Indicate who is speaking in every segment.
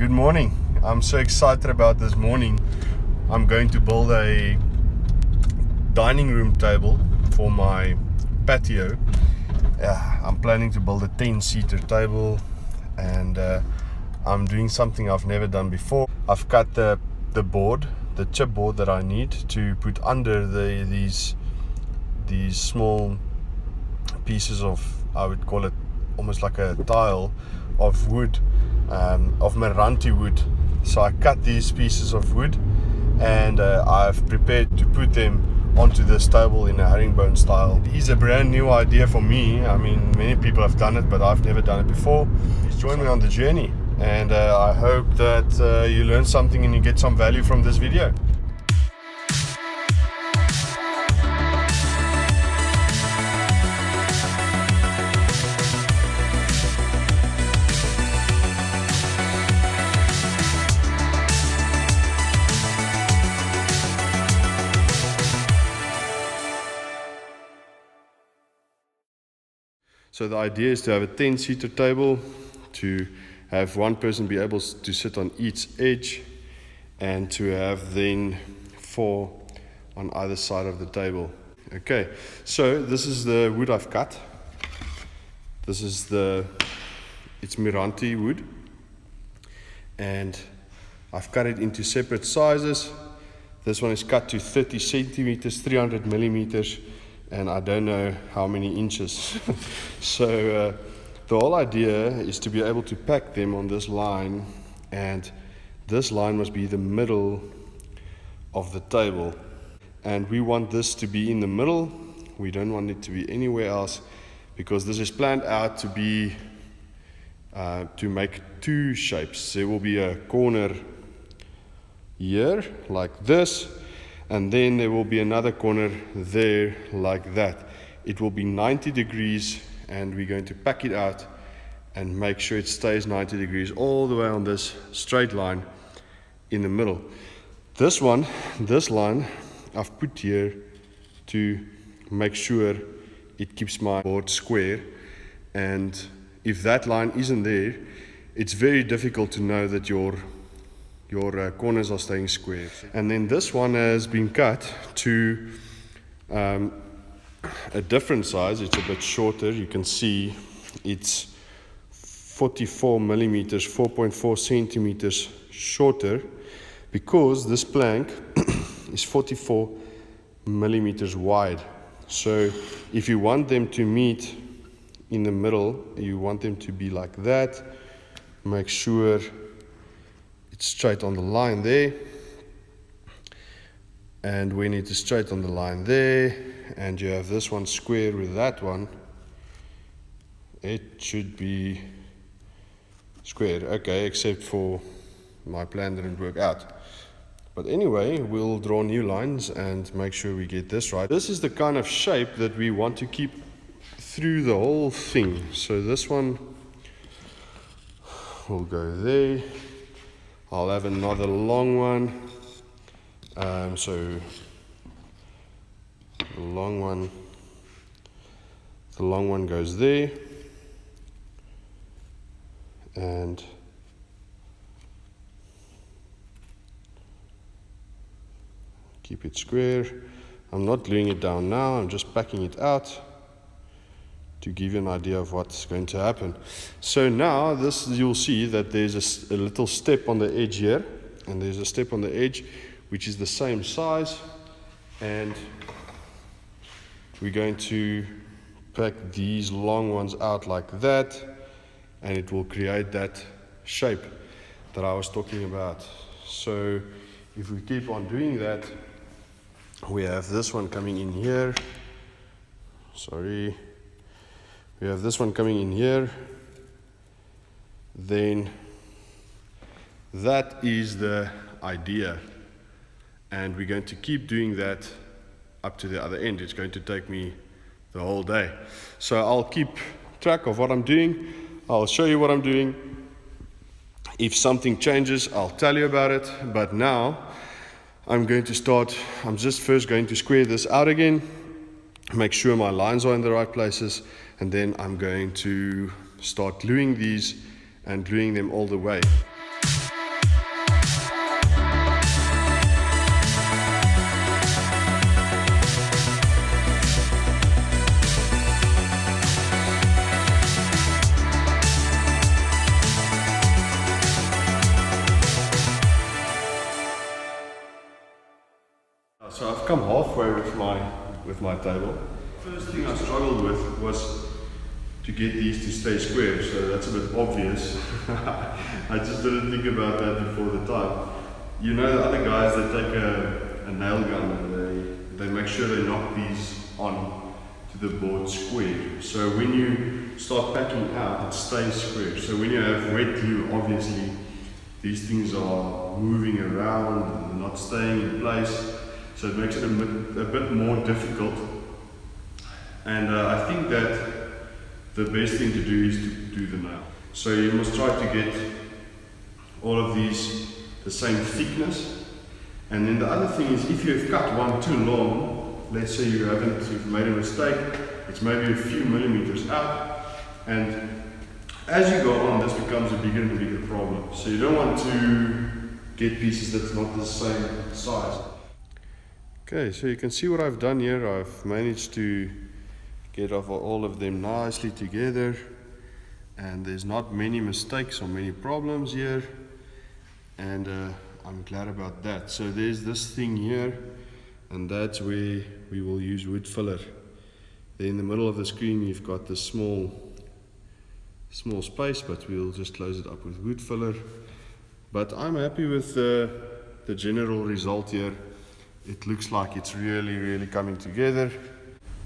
Speaker 1: Good morning. I'm so excited about this morning. I'm going to build a dining room table for my patio. I'm planning to build a 10-seater table, and I'm doing something I've never done before. I've cut the board, the chipboard that I need to put under these small pieces of, I would call it almost like a tile of wood, of Meranti wood. So I cut these pieces of wood, and I've prepared to put them onto this table in a herringbone style. It is a brand new idea for me. I mean, many people have done it, but I've never done it before. Join me on the journey, and I hope that you learn something and you get some value from this video. So the idea is to have a 10-seater table, to have one person be able to sit on each edge, and to have then 4 on either side of the table. Okay, so this is the wood I've cut. This is it's Meranti wood, and I've cut it into separate sizes. This one is cut to 30 centimeters, 300 millimeters, and I don't know how many inches. So the whole idea is to be able to pack them on this line, and this line must be the middle of the table, and we want this to be in the middle. We don't want it to be anywhere else, because this is planned out to be to make 2 shapes. There will be a corner here like this, and then there will be another corner there like that. It will be 90 degrees, and we're going to pack it out and make sure it stays 90 degrees all the way on this straight line in the middle. This line I've put here to make sure it keeps my board square, and if that line isn't there, it's very difficult to know that your corners are staying square. And then this one has been cut to a different size. It's a bit shorter. You can see it's 44 millimeters, 4.4 centimeters shorter, because this plank is 44 millimeters wide. So if you want them to meet in the middle, you want them to be like that, make sure it's straight on the line there, and when it is straight on the line there, and you have this one square with that one, it should be square. Okay, except for my plan didn't work out. But anyway, we'll draw new lines and make sure we get this right. This is the kind of shape that we want to keep through the whole thing. So this one will go there. I'll have another long one. So the long one goes there, and keep it square. I'm not gluing it down now, I'm just packing it out to give you an idea of what's going to happen. So now this, you'll see that there's a little step on the edge here, and there's a step on the edge which is the same size, and we're going to pack these long ones out like that, and it will create that shape that I was talking about. So if we keep on doing that, we have this one coming in here. We have this one coming in here. Then that is the idea, and we're going to keep doing that up to the other end. It's going to take me the whole day. So I'll keep track of what I'm doing. I'll show you what I'm doing. If something changes, I'll tell you about it. But now I'm going to start. I'm just first going to square this out again, make sure my lines are in the right places, and then I'm going to start gluing these and gluing them all the way. So I've come halfway with my table. First thing I struggled with was to get these to stay square, so that's a bit obvious. I just didn't think about that before the time. You know, the other guys, they take a nail gun and they make sure they knock these on to the board square. So when you start packing out, it stays square. So when you have wet glue, obviously these things are moving around and not staying in place. So it makes it a bit more difficult. And I think that the best thing to do is to do the nail. So you must try to get all of these the same thickness. And then the other thing is, if you've cut one too long, let's say you've made a mistake, it's maybe a few millimeters out, and as you go on, this becomes a bigger and bigger problem. So you don't want to get pieces that's not the same size. Okay, so you can see what I've done here. I've managed to get off all of them nicely together, and there's not many mistakes or many problems here, and I'm glad about that. So there's this thing here, and that's where we will use wood filler. There in the middle of the screen you've got this small space, but we'll just close it up with wood filler. But I'm happy with the general result here. It looks like it's really coming together.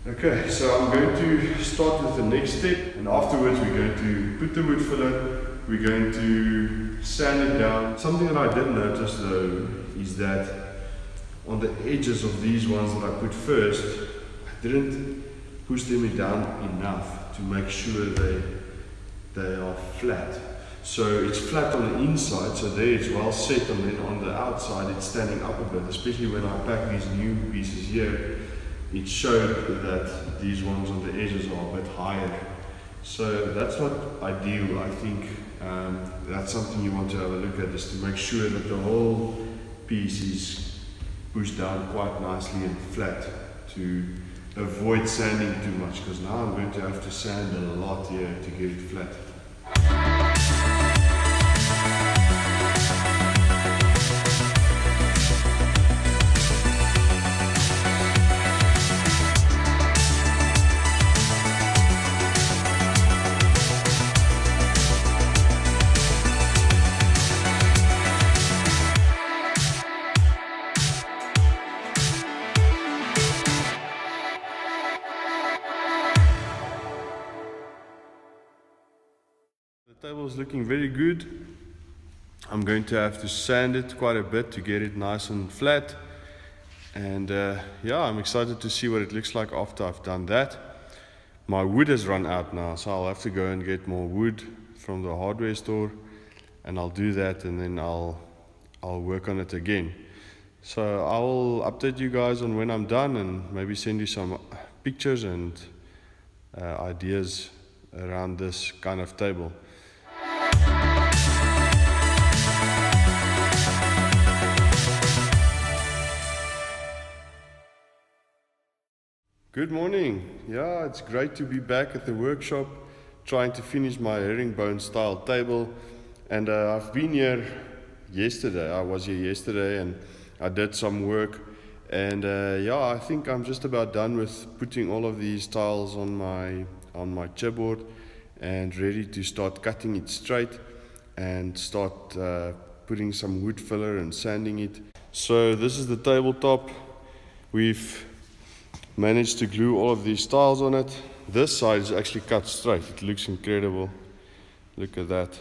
Speaker 1: Okay, so I'm going to start with the next step, and afterwards we're going to put the wood filler, we're going to sand it down. Something that I did notice though is that on the edges of these ones that I put first, I didn't push them down enough to make sure they are flat. So it's flat on the inside, so there it's well set, and then on the outside it's standing up a bit, especially when I pack these new pieces here. It showed that these ones on the edges are a bit higher. So that's not ideal. I think that's something you want to have a look at, is to make sure that the whole piece is pushed down quite nicely and flat, to avoid sanding too much, because now I'm going to have to sand a lot here to get it flat. The table is looking very good. I'm going to have to sand it quite a bit to get it nice and flat. And yeah, I'm excited to see what it looks like after I've done that. My wood has run out now, so I'll have to go and get more wood from the hardware store, and I'll do that, and then I'll work on it again. So I'll update you guys on when I'm done, and maybe send you some pictures and ideas around this kind of table. Good morning. Yeah, it's great to be back at the workshop trying to finish my herringbone style table. And I've been here yesterday. I was here yesterday and I did some work. And yeah, I think I'm just about done with putting all of these tiles on my chipboard and ready to start cutting it straight and start putting some wood filler and sanding it. So this is the tabletop. We've managed to glue all of these tiles on it. This side is actually cut straight. It looks incredible. Look at that.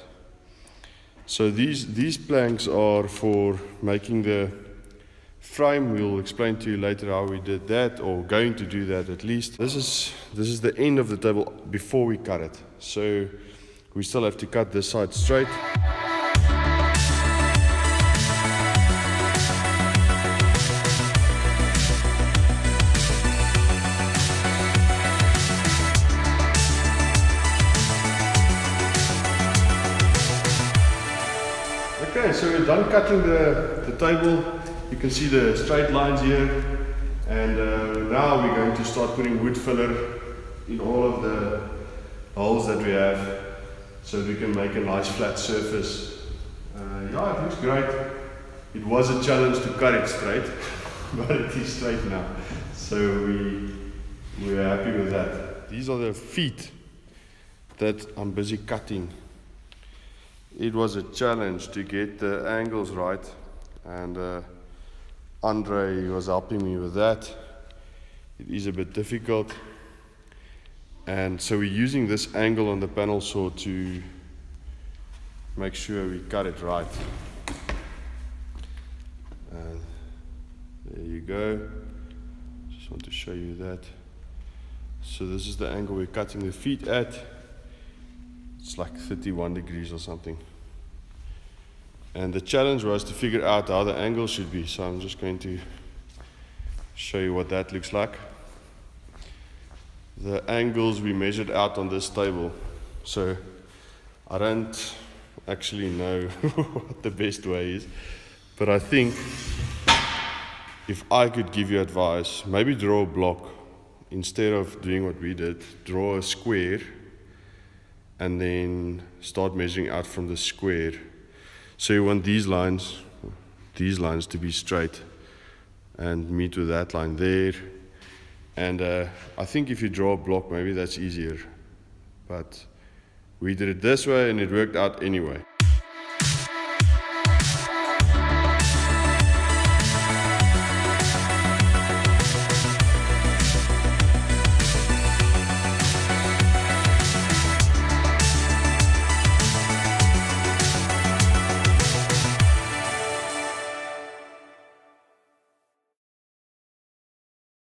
Speaker 1: So these planks are for making the frame. We'll explain to you later how we did that, or going to do that at least. This is the end of the table before we cut it. So we still have to cut this side straight. Okay, so we're done cutting the table. You can see the straight lines here, and now we're going to start putting wood filler in all of the holes that we have, so we can make a nice flat surface. Yeah, it looks great. It was a challenge to cut it straight. but it is straight now. So we're happy with that. These are the feet that I'm busy cutting. It was a challenge to get the angles right, and Andre was helping me with that. It is a bit difficult, and so we're using this angle on the panel saw to make sure we cut it right. And there you go. Just want to show you that. So this is the angle we're cutting the feet at. It's like 31 degrees or something. And the challenge was to figure out how the angle should be. So I'm just going to show you what that looks like. The angles we measured out on this table. So I don't actually know what the best way is, but I think if I could give you advice, maybe draw a block. Instead of doing what we did, draw a square and then start measuring out from the square. So you want these lines to be straight and meet with that line there. And I think if you draw a block, maybe that's easier. But we did it this way and it worked out anyway.